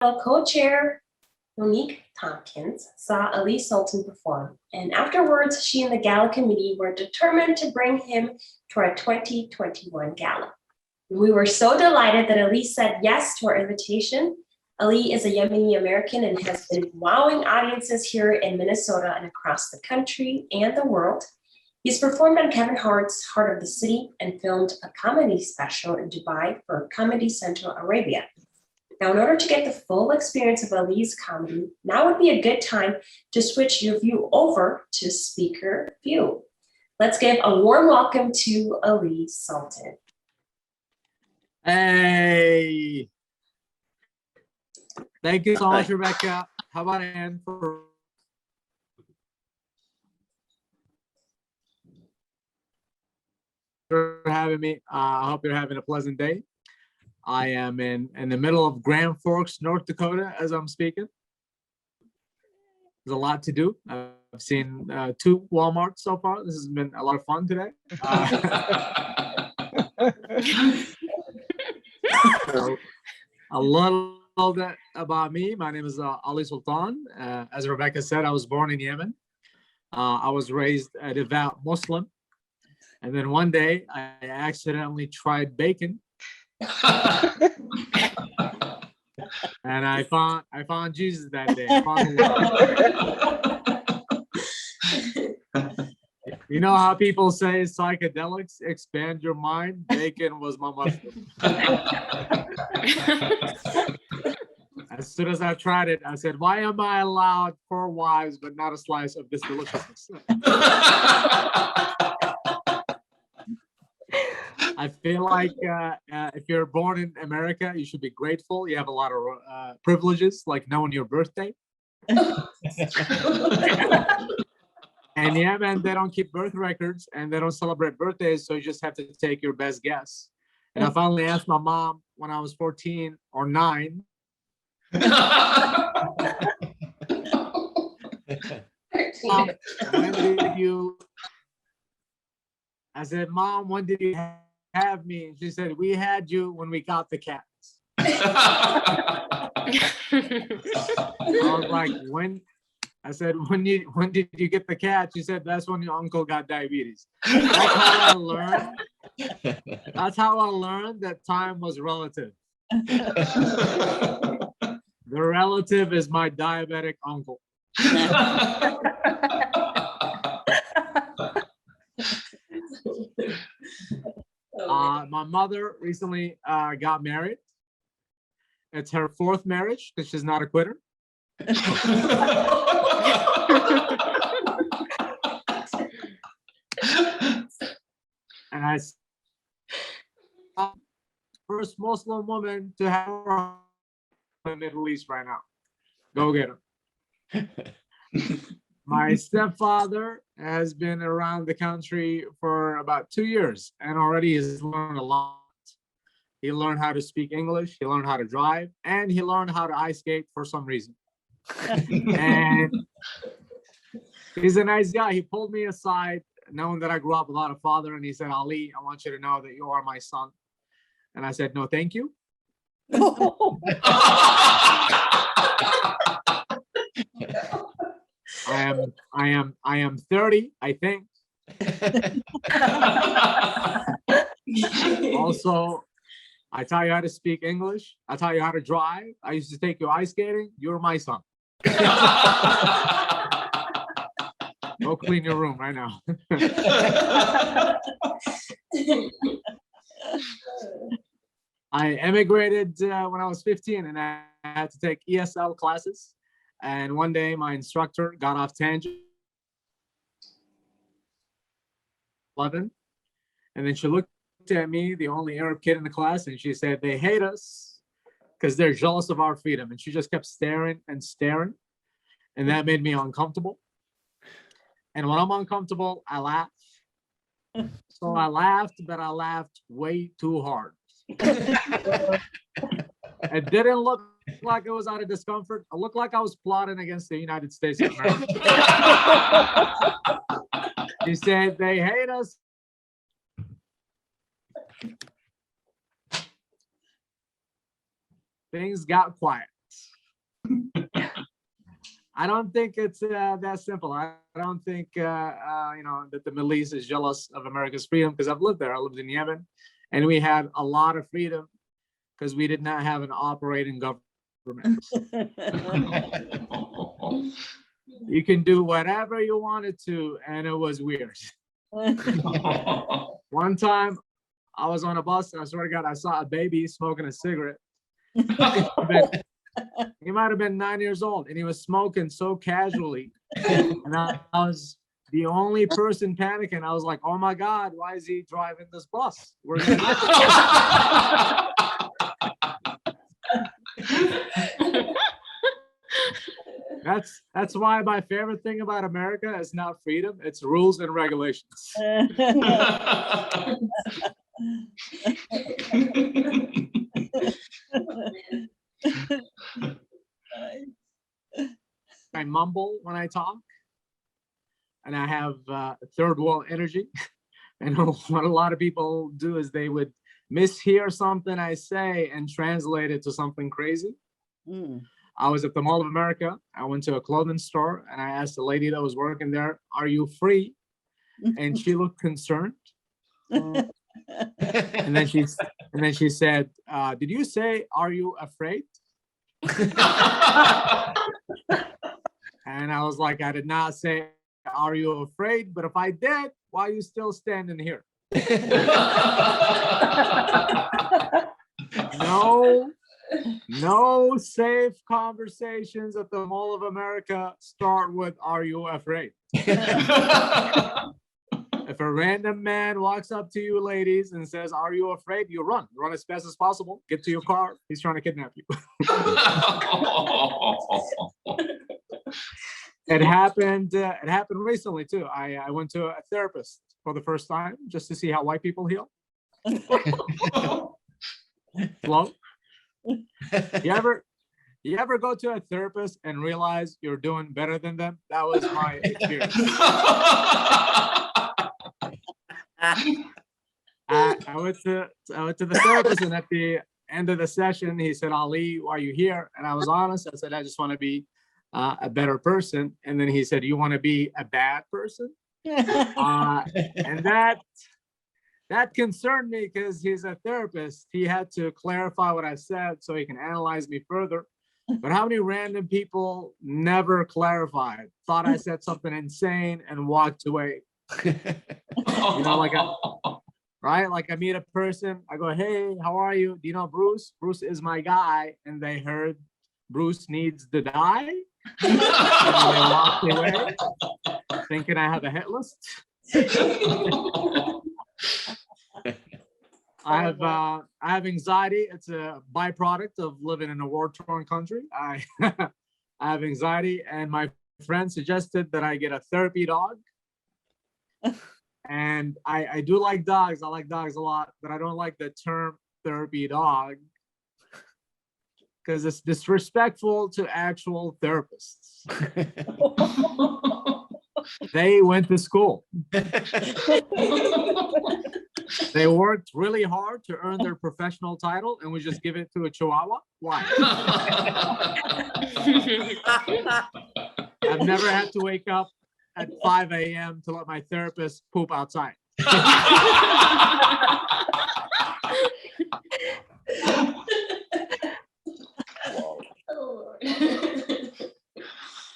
Co-chair Monique Tompkins saw Ali Sultan perform, and afterwards she and the gala committee were determined to bring him to our 2021 gala. We were so delighted that Ali said yes to our invitation. Ali is a Yemeni American and has been wowing audiences here in Minnesota and across the country and the world. He's performed on Kevin Hart's Heart of the City and filmed a comedy special in Dubai for Comedy Central Arabia. Now, in order to get the full experience of Ali's comedy, now would be a good time to switch your view over to speaker view. Let's give a warm welcome to Ali Sultan. Hey, thank you so much, Rebecca. How about Anne for having me? I hope you're having a pleasant day. I am in the middle of Grand Forks, North Dakota, as I'm speaking. There's a lot to do. I've seen 2 Walmarts so far. This has been a lot of fun today. So, a little bit about me. My name is Ali Sultan. As Rebecca said, I was born in Yemen. I was raised a devout Muslim. And then one day I accidentally tried bacon. And I found Jesus that day. I found the Lord. You know how people say psychedelics expand your mind? Bacon was my mushroom. As soon as I tried it, I said, why am I allowed 4 wives but not a slice of this deliciousness? I feel like if you're born in America, you should be grateful. You have a lot of privileges, like knowing your birthday. And yeah, man, they don't keep birth records and they don't celebrate birthdays, so you just have to take your best guess. And I finally asked my mom when I was 14 or 9. When did you? I said, Mom, when did you have me? And she said, we had you when we got the cats. I was like, when? I said, when did you get the cat? She said, that's when your uncle got diabetes. That's how I learned. That's how I learned that time was relative. The relative is my diabetic uncle. My mother recently got married. It's her 4th marriage because she's not a quitter. And I first Muslim woman to have in the Middle East right now. Go get her. My stepfather has been around the country for about 2 years and already has learned a lot. He learned how to speak English, he learned how to drive, and he learned how to ice skate for some reason. And he's a nice guy. He pulled me aside, knowing that I grew up without a father, and he said, Ali, I want you to know that you are my son. And I said, no, thank you. I am 30, I think. Also, I taught you how to speak English. I taught you how to drive. I used to take you ice skating. You're my son. Go clean your room right now. I immigrated when I was 15 and I had to take ESL classes. And one day my instructor got off tangent. 11. And then she looked at me, the only Arab kid in the class, and she said, they hate us because they're jealous of our freedom. And she just kept staring and staring. And that made me uncomfortable. And when I'm uncomfortable, I laugh. So I laughed, but I laughed way too hard. It didn't look like it was out of discomfort. It looked like I was plotting against the United States of America. He said, they hate us. Things got quiet. I don't think it's that simple. I don't think that the Middle East is jealous of America's freedom, because I've lived there. I lived in Yemen, and we had a lot of freedom because we did not have an operating government. You can do whatever you wanted to, and it was weird. One time, I was on a bus, and I swear to God, I saw a baby smoking a cigarette. He might have been 9 years old, and he was smoking so casually. And I was the only person panicking. I was like, "Oh my God, why is he driving this bus? We're gonna That's why my favorite thing about America is not freedom; it's rules and regulations." I mumble when I talk, and I have third world energy. And what a lot of people do is they would mishear something I say and translate it to something crazy. I was at the Mall of America. I went to a clothing store, and I asked the lady that was working there, "Are you free?" And she looked concerned. And then she said, "Did you say, are you afraid?" And I was like, "I did not say, are you afraid? But if I did, why are you still standing here?" No safe conversations at the Mall of America start with, "Are you afraid?" If a random man walks up to you, ladies, and says, "Are you afraid?" you run. Run as fast as possible. Get to your car. He's trying to kidnap you. It happened recently too. I went to a therapist for the first time just to see how white people heal. Flow. You ever go to a therapist and realize you're doing better than them? That was my experience. I went to the therapist, and at the end of the session, he said, "Ali, why are you here?" And I was honest. I said, "I just want to be a better person." And then he said, "You want to be a bad person?" And that concerned me, because he's a therapist. He had to clarify what I said so he can analyze me further. But how many random people never clarified, thought I said something insane and walked away? Like I meet a person, I go, "Hey, how are you? Do you know Bruce? Bruce is my guy." And they heard Bruce needs to die. And they walked away thinking I have a hit list. I have anxiety. It's a byproduct of living in a war-torn country. I have anxiety, and my friend suggested that I get a therapy dog. And I do like dogs. I like dogs a lot, but I don't like the term therapy dog, because it's disrespectful to actual therapists. They went to school. They worked really hard to earn their professional title, and we just give it to a Chihuahua? Why? I've never had to wake up at 5 a.m. to let my therapist poop outside.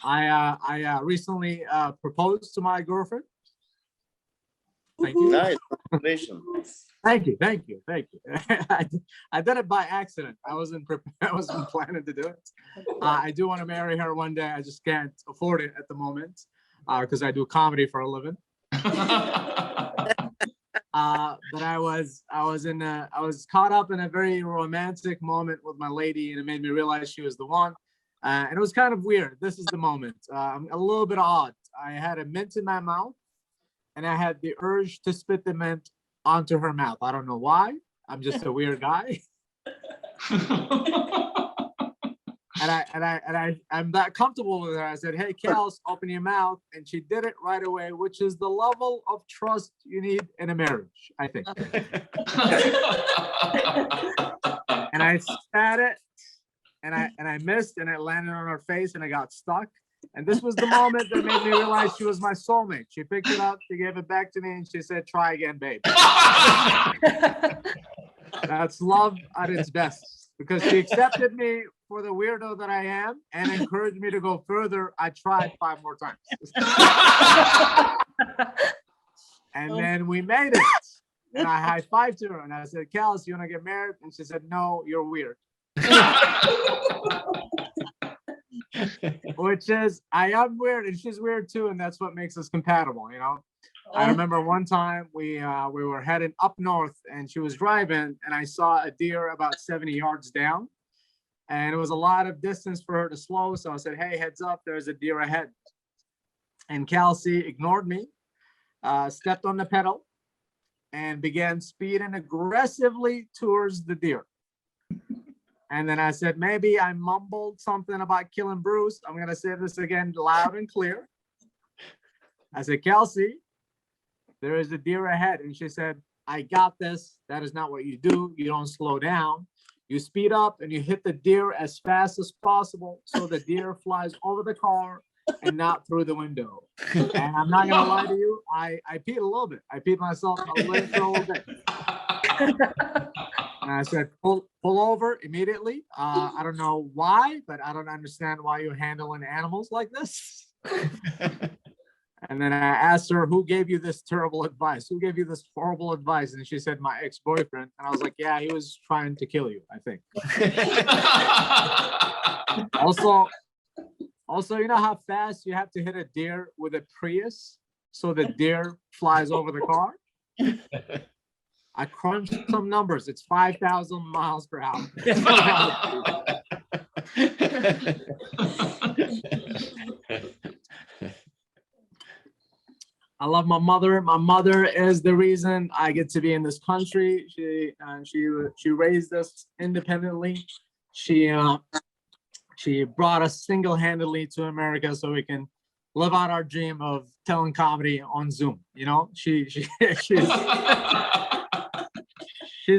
I recently proposed to my girlfriend. Thank you. Nice. Congratulations. Thank you. I did it by accident. I wasn't planning to do it. I do want to marry her one day. I just can't afford it at the moment, because I do comedy for a living. But I was caught up in a very romantic moment with my lady, and it made me realize she was the one. And it was kind of weird. This is the moment. I'm a little bit odd. I had a mint in my mouth, and I had the urge to spit the mint onto her mouth. I don't know why. I'm just a weird guy. And I'm that comfortable with her. I said, "Hey, Kels, open your mouth." And she did it right away, which is the level of trust you need in a marriage, I think. And I spat it and I missed, and it landed on her face, and I got stuck. And this was the moment that made me realize she was my soulmate. She picked it up, she gave it back to me, and she said, "Try again, babe." That's love at its best, because she accepted me for the weirdo that I am and encouraged me to go further. I tried 5 more times. And then we made it. And I high-fived her and I said, "Kels, you want to get married?" And she said, "No, you're weird." Which is, I am weird and she's weird too, and that's what makes us compatible, you know. I remember one time we were heading up north and she was driving and I saw a deer about 70 yards down, and it was a lot of distance for her to slow. So I said, "Hey, heads up, there's a deer ahead." And Kelsey ignored me, stepped on the pedal, and began speeding aggressively towards the deer. And then I said, maybe I mumbled something about killing Bruce. I'm going to say this again loud and clear. I said, "Kelsey, there is a deer ahead." And she said, "I got this. That is not what you do. You don't slow down. You speed up and you hit the deer as fast as possible so the deer flies over the car and not through the window." And I'm not gonna lie to you, I peed a little bit. I peed myself a little bit. And I said, pull over immediately. I don't know why, but I don't understand why you're handling animals like this. And then I asked her, "Who gave you this terrible advice? Who gave you this horrible advice?" And she said, "My ex-boyfriend." And I was like, "Yeah, he was trying to kill you, I think." Also, you know how fast you have to hit a deer with a Prius so the deer flies over the car? I crunched some numbers. It's 5,000 miles per hour. I love my mother. My mother is the reason I get to be in this country. She raised us independently. She brought us single-handedly to America so we can live out our dream of telling comedy on Zoom. You know, she's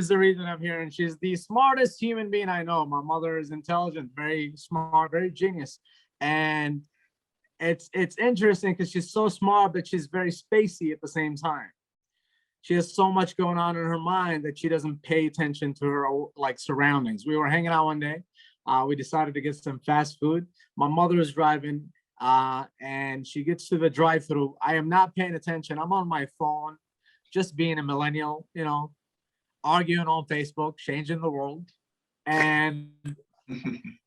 the reason I'm here, and she's the smartest human being I know. My mother is intelligent, very smart, very genius, and it's interesting because she's so smart, but she's very spacey at the same time. She has so much going on in her mind that she doesn't pay attention to her like surroundings. We were hanging out one day. We decided to get some fast food. My mother is driving, and she gets to the drive-through. I am not paying attention. I'm on my phone, just being a millennial, you know, arguing on Facebook, changing the world. And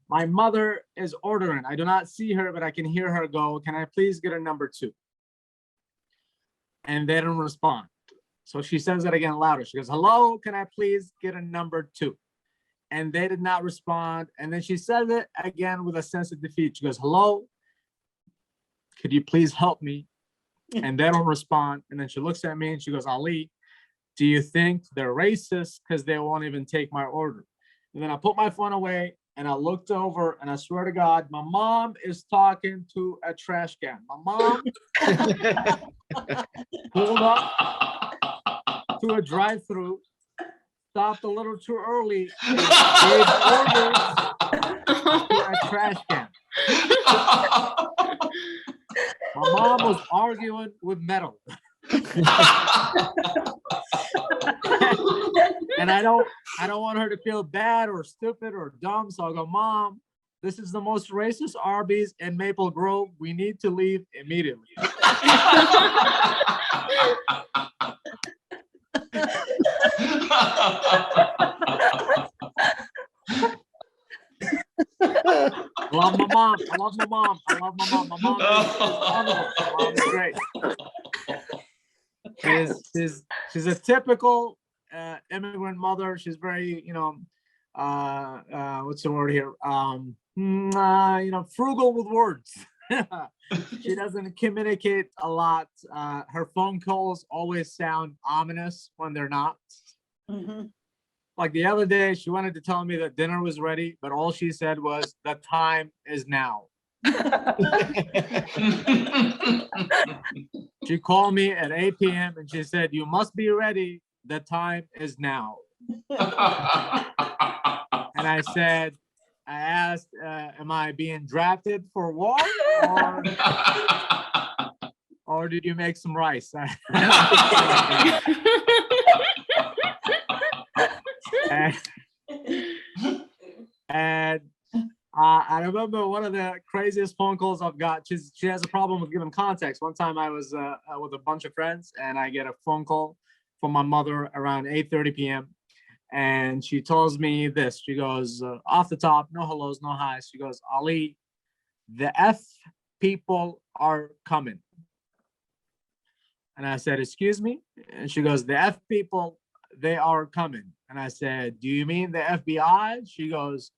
my mother is ordering. I do not see her, but I can hear her go, "Can I please get a number 2?" And they don't respond. So she says it again louder. She goes, "Hello, can I please get a number 2?" And they did not respond. And then she says it again with a sense of defeat. She goes, "Hello, could you please help me?" And they don't respond. And then she looks at me and she goes, "Ali, do you think they're racist because they won't even take my order?" And then I put my phone away and I looked over, and I swear to God, my mom is talking to a trash can. My mom pulled up to a drive-through, stopped a little too early, and gave orders to a trash can. My mom was arguing with metal. And I don't want her to feel bad or stupid or dumb. So I go, "Mom, this is the most racist Arby's in Maple Grove. We need to leave immediately." I love my mom. I love my mom. I love my mom. My mom is wonderful. My mom is great. She's a typical immigrant mother. She's very, you know, what's the word here? You know, frugal with words. She doesn't communicate a lot. Her phone calls always sound ominous when they're not. Like the other day, she wanted to tell me that dinner was ready, but all she said was, "The time is now." She called me at 8 p.m. and she said, "You must be ready. The time is now." And I said, I asked, am I being drafted for war or did you make some rice? And I remember one of the craziest phone calls I've got. She has a problem with giving context. One time I was with a bunch of friends and I get a phone call from my mother around 8:30 p.m. And she tells me this. She goes, off the top, no hellos, no highs. She goes, Ali, the F people are coming. And I said, excuse me? And she goes, the F people, they are coming. And I said, do you mean the FBI? She goes,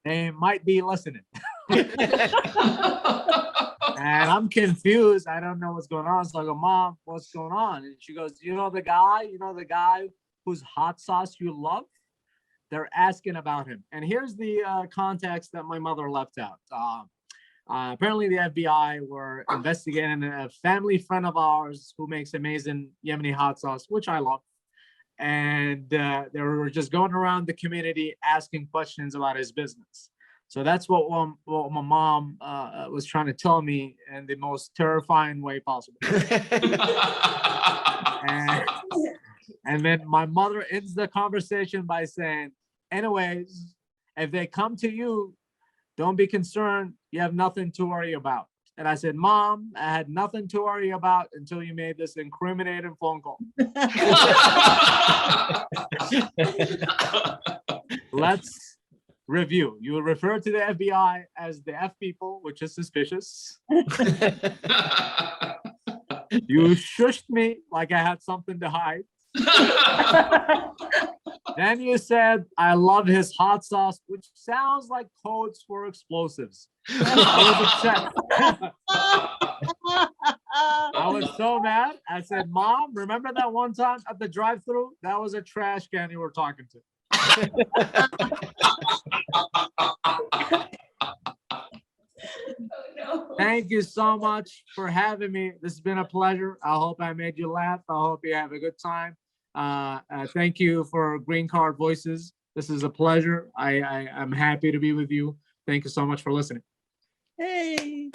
they might be listening. And I'm confused. I don't know what's going on. So I go, Mom, what's going on? And she goes, you know the guy whose hot sauce you love? They're asking about him. And here's the context that my mother left out. Apparently the FBI were investigating a family friend of ours who makes amazing Yemeni hot sauce, which I love. And they were just going around the community asking questions about his business. So that's what my mom was trying to tell me in the most terrifying way possible. And then my mother ends the conversation by saying, anyways, if they come to you, don't be concerned. You have nothing to worry about. And I said, Mom, I had nothing to worry about until you made this incriminating phone call. Let's review. You refer to the FBI as the F people, which is suspicious. You shushed me like I had something to hide. Then you said, I love his hot sauce, which sounds like codes for explosives. I was upset. I was so mad. I said, Mom, remember that one time at the drive-thru? That was a trash can you were talking to. No. Thank you so much for having me. This has been a pleasure. I hope I made you laugh. I hope you have a good time. Thank you for Green Card Voices. This is a pleasure. I'm happy to be with you. Thank you so much for listening. Hey.